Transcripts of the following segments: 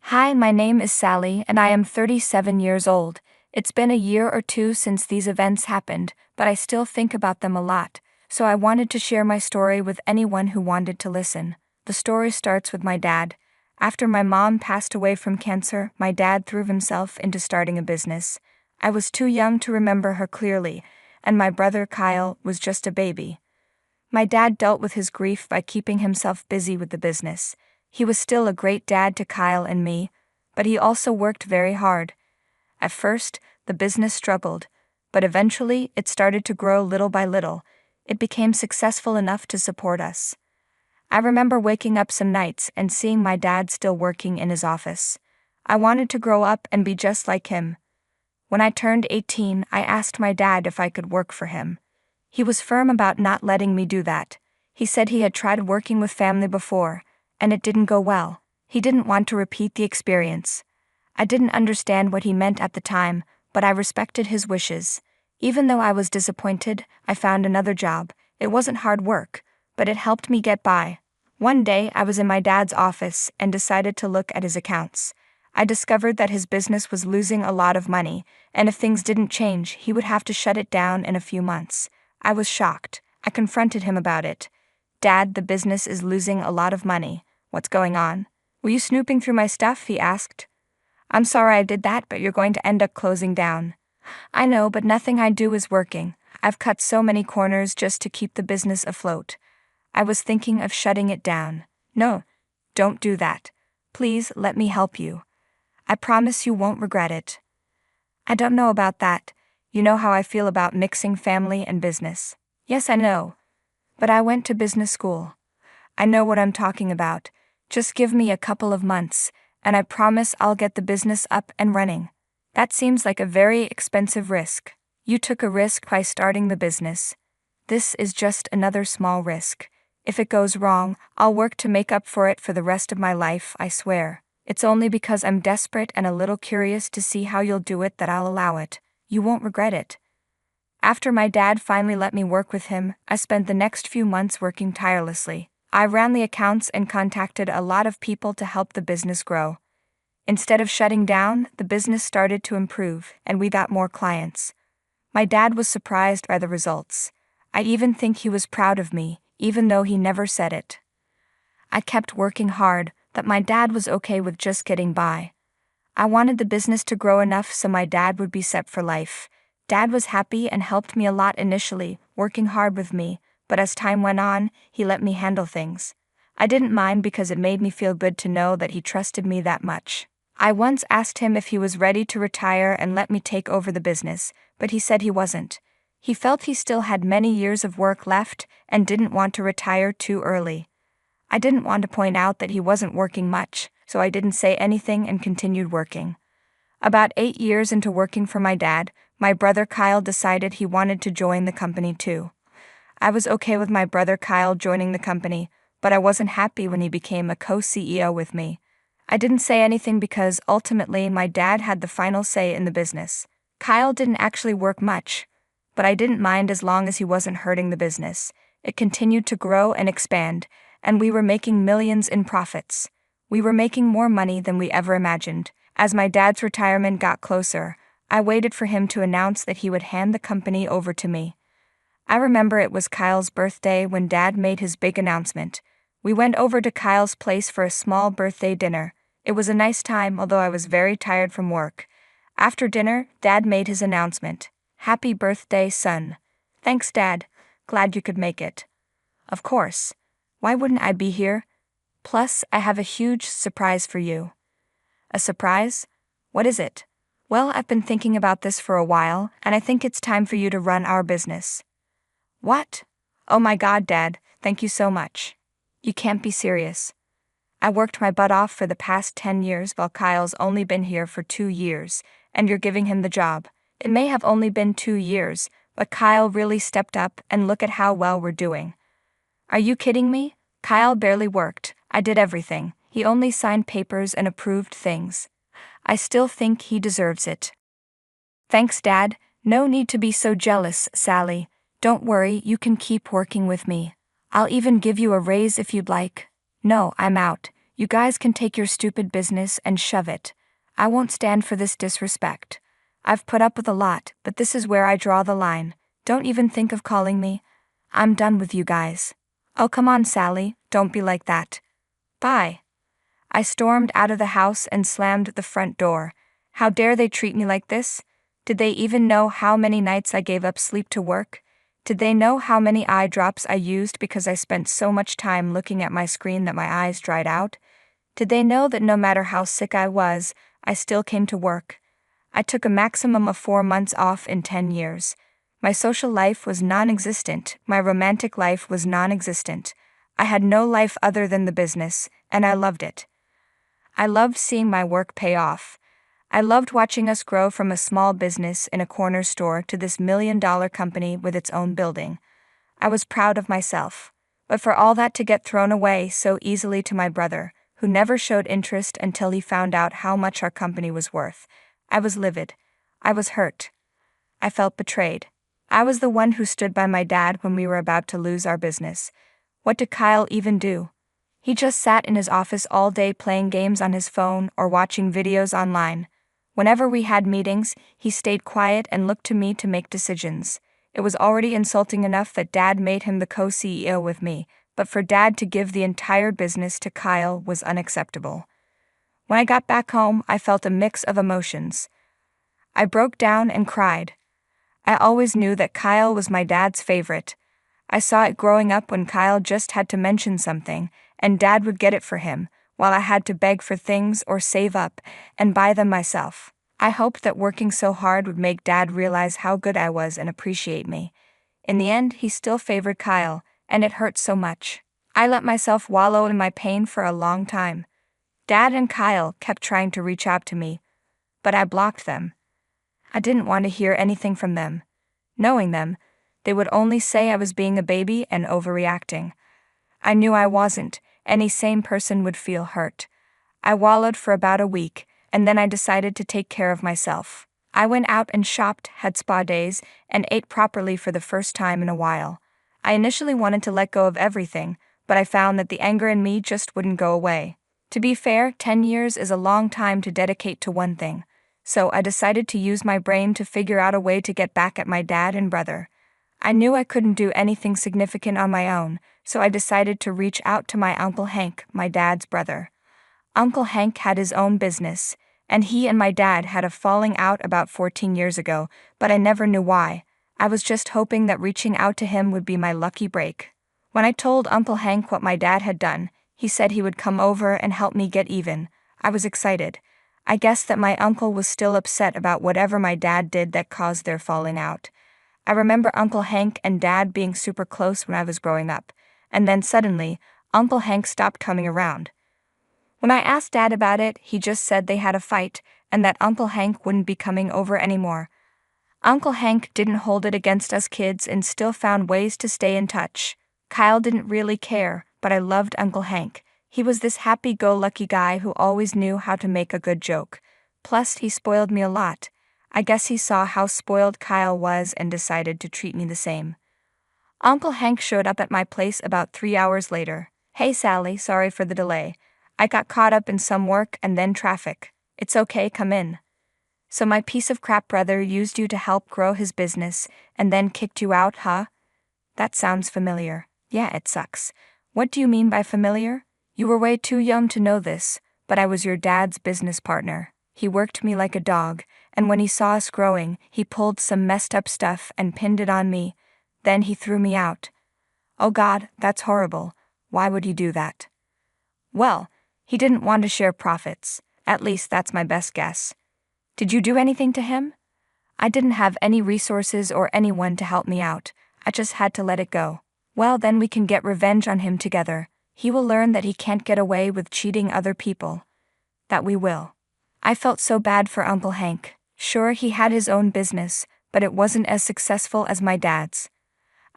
Hi, my name is Sally and I am 37 years old. It's been a year or two since these events happened, but I still think about them a lot, so I wanted to share my story with anyone who wanted to listen. The story starts with my dad. After my mom passed away from cancer, my dad threw himself into starting a business. I was too young to remember her clearly, and my brother Kyle was just a baby. My dad dealt with his grief by keeping himself busy with the business. He was still a great dad to Kyle and me, but he also worked very hard. At first, the business struggled, but eventually it started to grow little by little. It became successful enough to support us. I remember waking up some nights and seeing my dad still working in his office. I wanted to grow up and be just like him. When I turned 18, I asked my dad if I could work for him. He was firm about not letting me do that. He said he had tried working with family before, and it didn't go well. He didn't want to repeat the experience. I didn't understand what he meant at the time, but I respected his wishes. Even though I was disappointed, I found another job. It wasn't hard work, but it helped me get by. One day, I was in my dad's office and decided to look at his accounts. I discovered that his business was losing a lot of money, and if things didn't change, he would have to shut it down in a few months. I was shocked. I confronted him about it. "Dad, the business is losing a lot of money. What's going on?" "Were you snooping through my stuff?" he asked. "I'm sorry I did that, but you're going to end up closing down." "I know, but nothing I do is working. I've cut so many corners just to keep the business afloat. I was thinking of shutting it down." "No, don't do that. Please let me help you. I promise you won't regret it." "I don't know about that. You know how I feel about mixing family and business." "Yes, I know. But I went to business school. I know what I'm talking about. Just give me a couple of months, and I promise I'll get the business up and running." "That seems like a very expensive risk." "You took a risk by starting the business. This is just another small risk. If it goes wrong, I'll work to make up for it for the rest of my life, I swear. It's only because I'm desperate and a little curious to see how you'll do it that I'll allow it. You won't regret it." After my dad finally let me work with him, I spent the next few months working tirelessly. I ran the accounts and contacted a lot of people to help the business grow. Instead of shutting down, the business started to improve, and we got more clients. My dad was surprised by the results. I even think he was proud of me, even though he never said it. I kept working hard, but my dad was okay with just getting by. I wanted the business to grow enough so my dad would be set for life. Dad was happy and helped me a lot initially, working hard with me, but as time went on, he let me handle things. I didn't mind because it made me feel good to know that he trusted me that much. I once asked him if he was ready to retire and let me take over the business, but he said he wasn't. He felt he still had many years of work left and didn't want to retire too early. I didn't want to point out that he wasn't working much, so I didn't say anything and continued working. About 8 years into working for my dad, my brother Kyle decided he wanted to join the company too. I was okay with my brother Kyle joining the company, but I wasn't happy when he became a co-CEO with me. I didn't say anything because ultimately my dad had the final say in the business. Kyle didn't actually work much, but I didn't mind as long as he wasn't hurting the business. It continued to grow and expand, and we were making millions in profits. We were making more money than we ever imagined. As my dad's retirement got closer, I waited for him to announce that he would hand the company over to me. I remember it was Kyle's birthday when Dad made his big announcement. We went over to Kyle's place for a small birthday dinner. It was a nice time, although I was very tired from work. After dinner, Dad made his announcement. "Happy birthday, son." "Thanks, Dad. Glad you could make it." "Of course. Why wouldn't I be here? Plus, I have a huge surprise for you." "A surprise? What is it?" "Well, I've been thinking about this for a while, and I think it's time for you to run our business." "What? Oh my God, Dad, thank you so much. You can't be serious. I worked my butt off for the past 10 years while Kyle's only been here for 2 years, and you're giving him the job. It may have only been 2 years, but Kyle really stepped up and look at how well we're doing." "Are you kidding me? Kyle barely worked. I did everything. He only signed papers and approved things. I still think he deserves it." "Thanks, Dad. No need to be so jealous, Sally. Don't worry, you can keep working with me. I'll even give you a raise if you'd like." "No, I'm out. You guys can take your stupid business and shove it. I won't stand for this disrespect. I've put up with a lot, but this is where I draw the line. Don't even think of calling me. I'm done with you guys. Oh, come on, Sally, don't be like that. Bye. I stormed out of the house and slammed the front door. How dare they treat me like this? Did they even know how many nights I gave up sleep to work? Did they know how many eye drops I used because I spent so much time looking at my screen that my eyes dried out? Did they know that no matter how sick I was, I still came to work? I took a maximum of 4 months off in 10 years. My social life was non-existent, my romantic life was non-existent. I had no life other than the business, and I loved it. I loved seeing my work pay off. I loved watching us grow from a small business in a corner store to this $1 million company with its own building. I was proud of myself. But for all that to get thrown away so easily to my brother, who never showed interest until he found out how much our company was worth, I was livid. I was hurt. I felt betrayed. I was the one who stood by my dad when we were about to lose our business. What did Kyle even do? He just sat in his office all day playing games on his phone or watching videos online. Whenever we had meetings, he stayed quiet and looked to me to make decisions. It was already insulting enough that Dad made him the co-CEO with me, but for Dad to give the entire business to Kyle was unacceptable. When I got back home, I felt a mix of emotions. I broke down and cried. I always knew that Kyle was my dad's favorite. I saw it growing up when Kyle just had to mention something, and Dad would get it for him, while I had to beg for things or save up and buy them myself. I hoped that working so hard would make Dad realize how good I was and appreciate me. In the end, he still favored Kyle, and it hurt so much. I let myself wallow in my pain for a long time. Dad and Kyle kept trying to reach out to me, but I blocked them. I didn't want to hear anything from them. Knowing them, they would only say I was being a baby and overreacting. I knew I wasn't. Any sane person would feel hurt. I wallowed for about a week, and then I decided to take care of myself. I went out and shopped, had spa days, and ate properly for the first time in a while. I initially wanted to let go of everything, but I found that the anger in me just wouldn't go away. To be fair, 10 years is a long time to dedicate to one thing, so I decided to use my brain to figure out a way to get back at my dad and brother. I knew I couldn't do anything significant on my own, so I decided to reach out to my Uncle Hank, my dad's brother. Uncle Hank had his own business, and he and my dad had a falling out about 14 years ago, but I never knew why. I was just hoping that reaching out to him would be my lucky break. When I told Uncle Hank what my dad had done, he said he would come over and help me get even. I was excited. I guessed that my uncle was still upset about whatever my dad did that caused their falling out. I remember Uncle Hank and Dad being super close when I was growing up, and then suddenly, Uncle Hank stopped coming around. When I asked Dad about it, he just said they had a fight, and that Uncle Hank wouldn't be coming over anymore. Uncle Hank didn't hold it against us kids and still found ways to stay in touch. Kyle didn't really care, but I loved Uncle Hank. He was this happy-go-lucky guy who always knew how to make a good joke. Plus, he spoiled me a lot. I guess he saw how spoiled Kyle was and decided to treat me the same. Uncle Hank showed up at my place about 3 hours later. Hey Sally, sorry for the delay. I got caught up in some work and then traffic. It's okay, come in. So my piece of crap brother used you to help grow his business and then kicked you out, huh? That sounds familiar. Yeah, it sucks. What do you mean by familiar? You were way too young to know this, but I was your dad's business partner. He worked me like a dog, and when he saw us growing, he pulled some messed up stuff and pinned it on me. Then he threw me out. Oh God, that's horrible. Why would he do that? Well, he didn't want to share profits. At least that's my best guess. Did you do anything to him? I didn't have any resources or anyone to help me out. I just had to let it go. Well, then we can get revenge on him together. He will learn that he can't get away with cheating other people. That we will. I felt so bad for Uncle Hank. Sure, he had his own business, but it wasn't as successful as my dad's.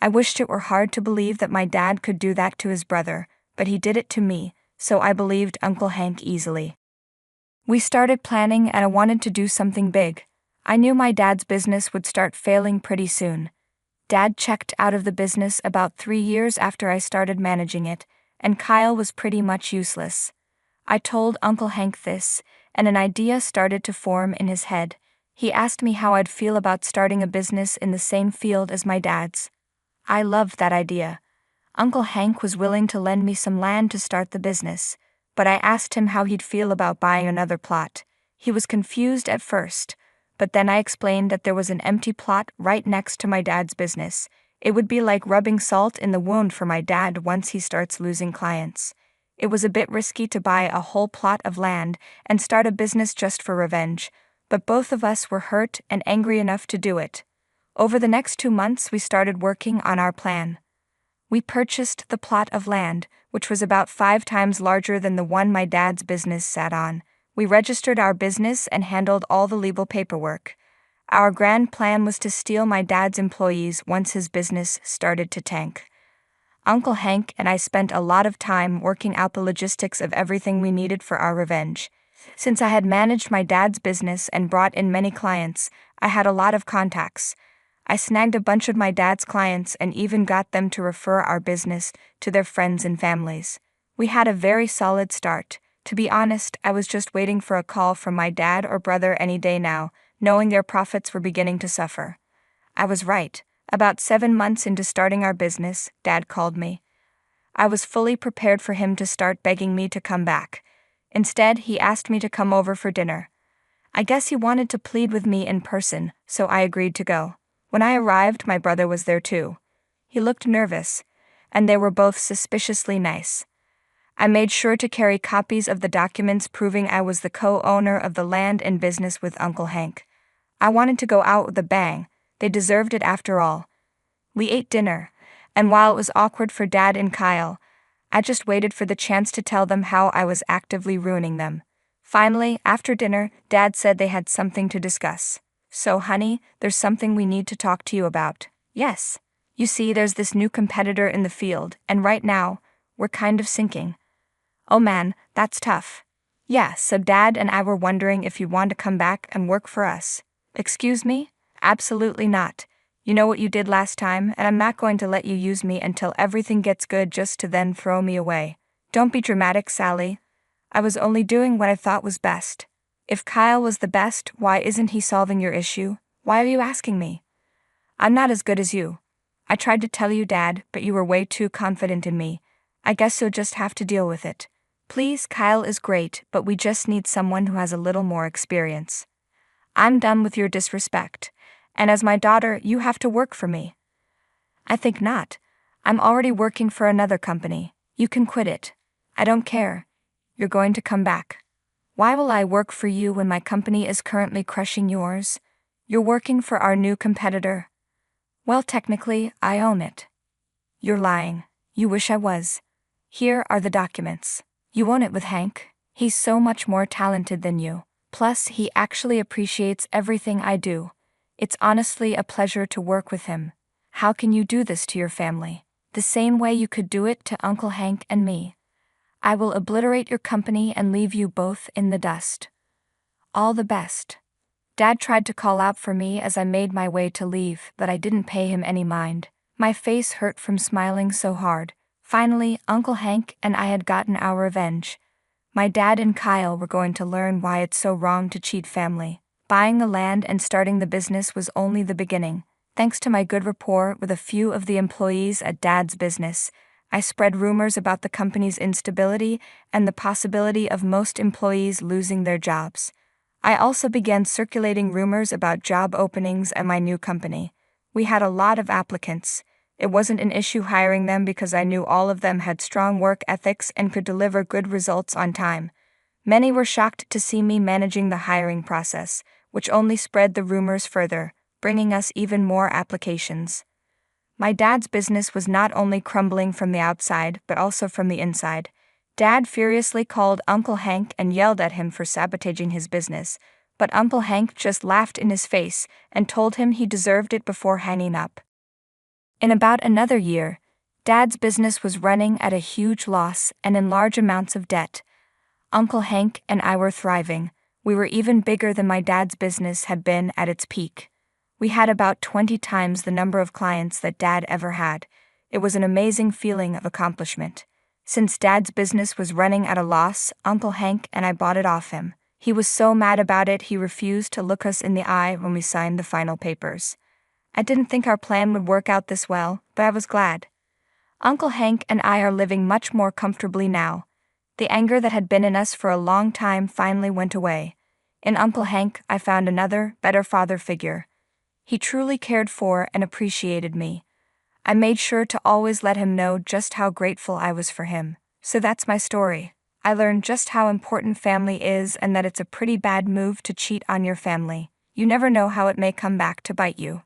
I wished it were hard to believe that my dad could do that to his brother, but he did it to me, so I believed Uncle Hank easily. We started planning and I wanted to do something big. I knew my dad's business would start failing pretty soon. Dad checked out of the business about 3 years after I started managing it, and Kyle was pretty much useless. I told Uncle Hank this, and an idea started to form in his head. He asked me how I'd feel about starting a business in the same field as my dad's. I loved that idea. Uncle Hank was willing to lend me some land to start the business, but I asked him how he'd feel about buying another plot. He was confused at first, but then I explained that there was an empty plot right next to my dad's business. It would be like rubbing salt in the wound for my dad once he starts losing clients. It was a bit risky to buy a whole plot of land and start a business just for revenge, but both of us were hurt and angry enough to do it. Over the next 2 months, we started working on our plan. We purchased the plot of land, which was about 5 times larger than the one my dad's business sat on. We registered our business and handled all the legal paperwork. Our grand plan was to steal my dad's employees once his business started to tank. Uncle Hank and I spent a lot of time working out the logistics of everything we needed for our revenge. Since I had managed my dad's business and brought in many clients, I had a lot of contacts. I snagged a bunch of my dad's clients and even got them to refer our business to their friends and families. We had a very solid start. To be honest, I was just waiting for a call from my dad or brother any day now, knowing their profits were beginning to suffer. I was right. About 7 months into starting our business, Dad called me. I was fully prepared for him to start begging me to come back. Instead, he asked me to come over for dinner. I guess he wanted to plead with me in person, so I agreed to go. When I arrived, my brother was there too. He looked nervous, and they were both suspiciously nice. I made sure to carry copies of the documents proving I was the co-owner of the land and business with Uncle Hank. I wanted to go out with a bang. They deserved it after all. We ate dinner, and while it was awkward for Dad and Kyle, I just waited for the chance to tell them how I was actively ruining them. Finally, after dinner, Dad said they had something to discuss. So, honey, there's something we need to talk to you about. Yes. You see, there's this new competitor in the field, and right now, we're kind of sinking. Oh man, that's tough. Yeah, so Dad and I were wondering if you want to come back and work for us. Excuse me? Absolutely not. You know what you did last time, and I'm not going to let you use me until everything gets good just to then throw me away. Don't be dramatic, Sally. I was only doing what I thought was best. If Kyle was the best, why isn't he solving your issue? Why are you asking me? I'm not as good as you. I tried to tell you, Dad, but you were way too confident in me. I guess you'll just have to deal with it. Please, Kyle is great, but we just need someone who has a little more experience. I'm done with your disrespect. And as my daughter, you have to work for me. I think not. I'm already working for another company. You can quit it. I don't care. You're going to come back. Why will I work for you when my company is currently crushing yours? You're working for our new competitor. Well, technically, I own it. You're lying. You wish I was. Here are the documents. You own it with Hank. He's so much more talented than you. Plus, he actually appreciates everything I do. It's honestly a pleasure to work with him. How can you do this to your family? The same way you could do it to Uncle Hank and me. I will obliterate your company and leave you both in the dust. All the best. Dad tried to call out for me as I made my way to leave, but I didn't pay him any mind. My face hurt from smiling so hard. Finally, Uncle Hank and I had gotten our revenge. My dad and Kyle were going to learn why it's so wrong to cheat family. Buying the land and starting the business was only the beginning. Thanks to my good rapport with a few of the employees at Dad's business, I spread rumors about the company's instability and the possibility of most employees losing their jobs. I also began circulating rumors about job openings at my new company. We had a lot of applicants. It wasn't an issue hiring them because I knew all of them had strong work ethics and could deliver good results on time. Many were shocked to see me managing the hiring process, which only spread the rumors further, bringing us even more applications. My dad's business was not only crumbling from the outside, but also from the inside. Dad furiously called Uncle Hank and yelled at him for sabotaging his business, but Uncle Hank just laughed in his face and told him he deserved it before hanging up. In about another year, Dad's business was running at a huge loss and in large amounts of debt. Uncle Hank and I were thriving. We were even bigger than my dad's business had been at its peak. We had about 20 times the number of clients that Dad ever had. It was an amazing feeling of accomplishment. Since Dad's business was running at a loss, Uncle Hank and I bought it off him. He was so mad about it he refused to look us in the eye when we signed the final papers. I didn't think our plan would work out this well, but I was glad. Uncle Hank and I are living much more comfortably now. The anger that had been in us for a long time finally went away. In Uncle Hank, I found another, better father figure. He truly cared for and appreciated me. I made sure to always let him know just how grateful I was for him. So that's my story. I learned just how important family is and that it's a pretty bad move to cheat on your family. You never know how it may come back to bite you.